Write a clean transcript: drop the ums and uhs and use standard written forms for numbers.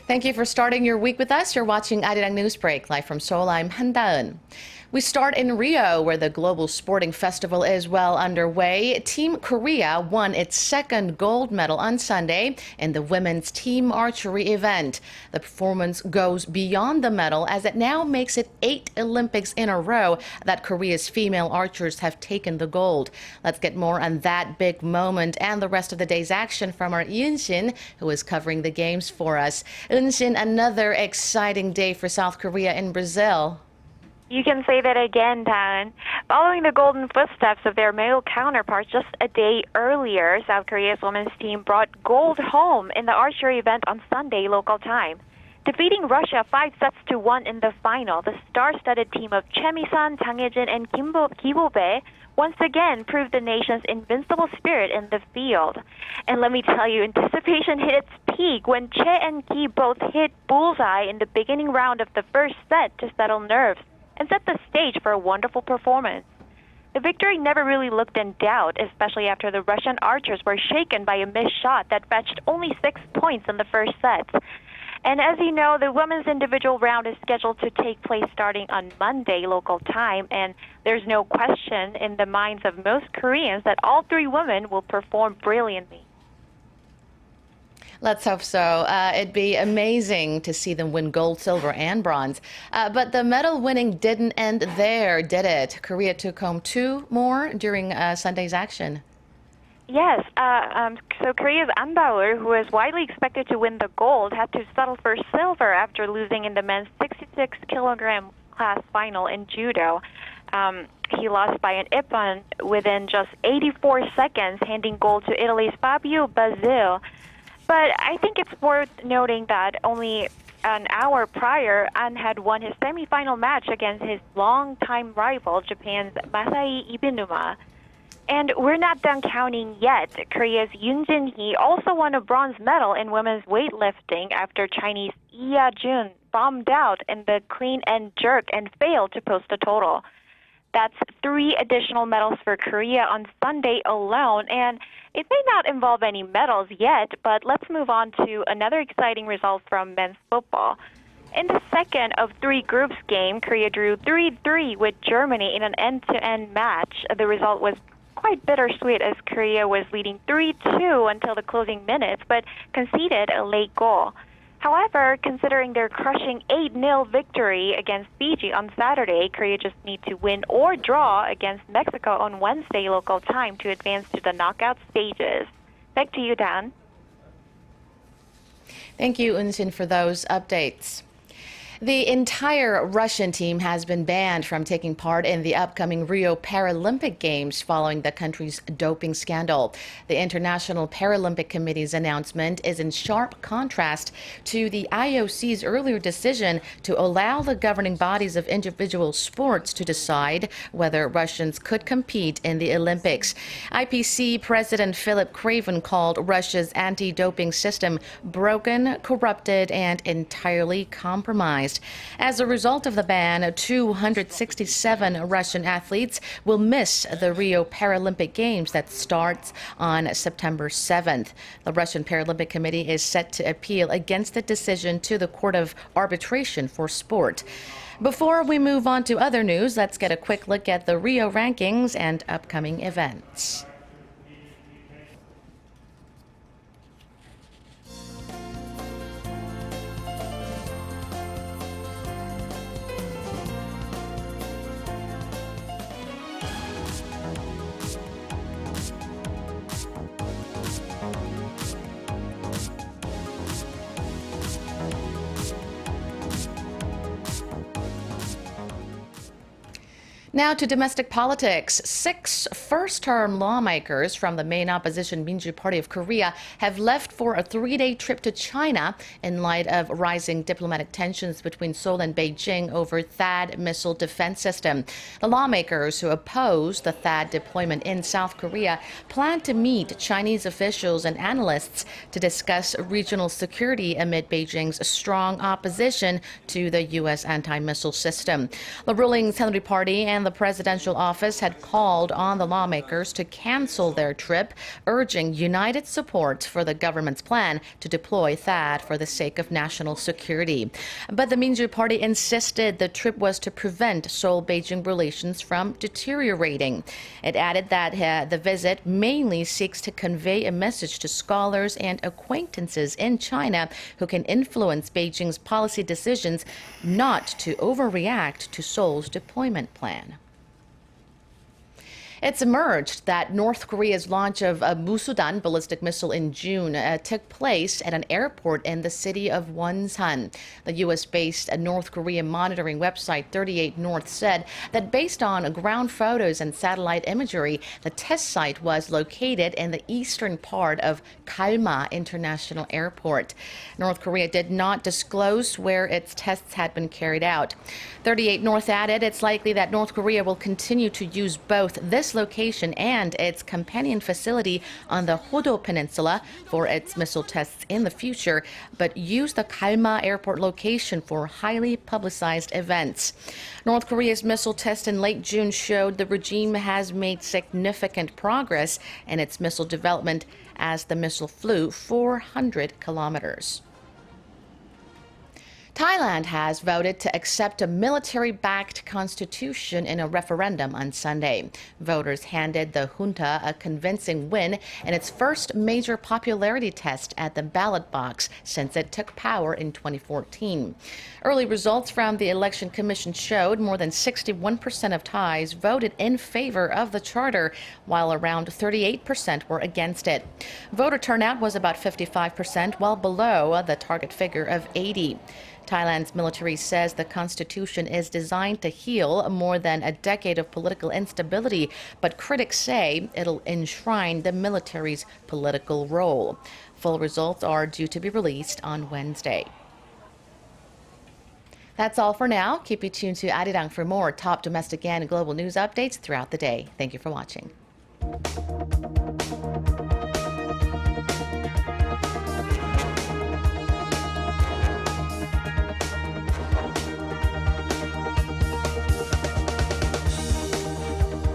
Thank you for starting your week with us. You're watching ARIRANG News Break live from Seoul. I'm Han. We start in Rio, where the global sporting festival is well underway. Team Korea won its second gold medal on Sunday in the women's team archery event. The performance goes beyond the medal as it now makes it 8 Olympics in a row that Korea's female archers have taken the gold. Let's get more on that big moment and the rest of the day's action from our Wonsan, who is covering the games for us. Wonsan, another exciting day for South Korea in Brazil. You can say that again, Dan. Following the golden footsteps of their male counterparts just a day earlier, South Korea's women's team brought gold home in the archery event on Sunday local time. Defeating Russia 5-1 in the final, the star-studded team of Choi Mi-sun, Jang Hae-jin, and Kim Bo-bae once again proved the nation's invincible spirit in the field. And let me tell you, anticipation hit its peak when Che and Ki both hit bullseye in the beginning round of the first set to settle nerves and set the stage for a wonderful performance. The victory never really looked in doubt, especially after the Russian archers were shaken by a missed shot that fetched only 6 points in the first set. And as you know, the women's individual round is scheduled to take place starting on Monday local time, and there's no question in the minds of most Koreans that all 3 women will perform brilliantly. Let's hope so. It'd be amazing to see them win gold, silver, and bronze. But the medal winning didn't end there, did it? Korea took home 2 more during Sunday's action. Yes, so Korea's An Baul, who is widely expected to win the gold, had to settle for silver after losing in the men's 66-kilogram class final in judo. He lost by an ippon within just 84 seconds, handing gold to Italy's Fabio Basile. But I think it's worth noting that only an hour prior, An had won his semifinal match against his longtime rival, Japan's Masai Ibanuma. And we're not done counting yet. Korea's Yoon Jin-hee also won a bronze medal in women's weightlifting after Chinese Lee Ya-jun bombed out in the clean and jerk and failed to post a total. That's 3 additional medals for Korea on Sunday alone, and it may not involve any medals yet, but let's move on to another exciting result from men's football. In the second of 3 groups game, Korea drew 3-3 with Germany in an end-to-end match. The result was quite bittersweet as Korea was leading 3-2 until the closing minutes, but conceded a late goal. However, considering their crushing 8-0 victory against Fiji on Saturday, Korea just need to win or draw against Mexico on Wednesday local time to advance to the knockout stages. Back to you, Dan. Thank you, Wonsan, for those updates. The entire Russian team has been banned from taking part in the upcoming Rio Paralympic Games following the country's doping scandal. The International Paralympic Committee's announcement is in sharp contrast to the IOC's earlier decision to allow the governing bodies of individual sports to decide whether Russians could compete in the Olympics. IPC President Philip Craven called Russia's anti-doping system broken, corrupted, and entirely compromised. As a result of the ban, 267 Russian athletes will miss the Rio Paralympic Games that starts on September 7th. The Russian Paralympic Committee is set to appeal against the decision to the Court of Arbitration for Sport. Before we move on to other news, let's get a quick look at the Rio rankings and upcoming events. Now to domestic politics. 6 first-term lawmakers from the main opposition Minju Party of Korea have left for a 3-day trip to China in light of rising diplomatic tensions between Seoul and Beijing over THAAD missile defense system. The lawmakers who oppose the THAAD deployment in South Korea plan to meet Chinese officials and analysts to discuss regional security amid Beijing's strong opposition to the U.S. anti-missile system. The ruling Saenuri Party and the presidential office had called on the lawmakers to cancel their trip, urging united support for the government's plan to deploy THAAD for the sake of national security. But the Minju Party insisted the trip was to prevent Seoul-Beijing relations from deteriorating. It added that the visit mainly seeks to convey a message to scholars and acquaintances in China who can influence Beijing's policy decisions not to overreact to Seoul's deployment plan. It's emerged that North Korea's launch of a Musudan ballistic missile in June took place at an airport in the city of Wonsan. The U.S.-based North Korea monitoring website 38 North said that based on ground photos and satellite imagery, the test site was located in the eastern part of Kalma International Airport. North Korea did not disclose where its tests had been carried out. 38 North added it's likely that North Korea will continue to use both this location and its companion facility on the Hodo Peninsula for its missile tests in the future, but use the Kalma Airport location for highly publicized events. North Korea's missile test in late June showed the regime has made significant progress in its missile development as the missile flew 400 kilometers. Thailand has voted to accept a military-backed constitution in a referendum on Sunday. Voters handed the junta a convincing win in its first major popularity test at the ballot box since it took power in 2014. Early results from the Election Commission showed more than 61% of Thais voted in favor of the charter, while around 38% were against it. Voter turnout was about 55%, while below the target figure of 80%. Thailand's military says the constitution is designed to heal more than a decade of political instability, but critics say it'll enshrine the military's political role. Full results are due to be released on Wednesday. That's all for now. Keep you tuned to ARIRANG for more top domestic and global news updates throughout the day. Thank you for watching.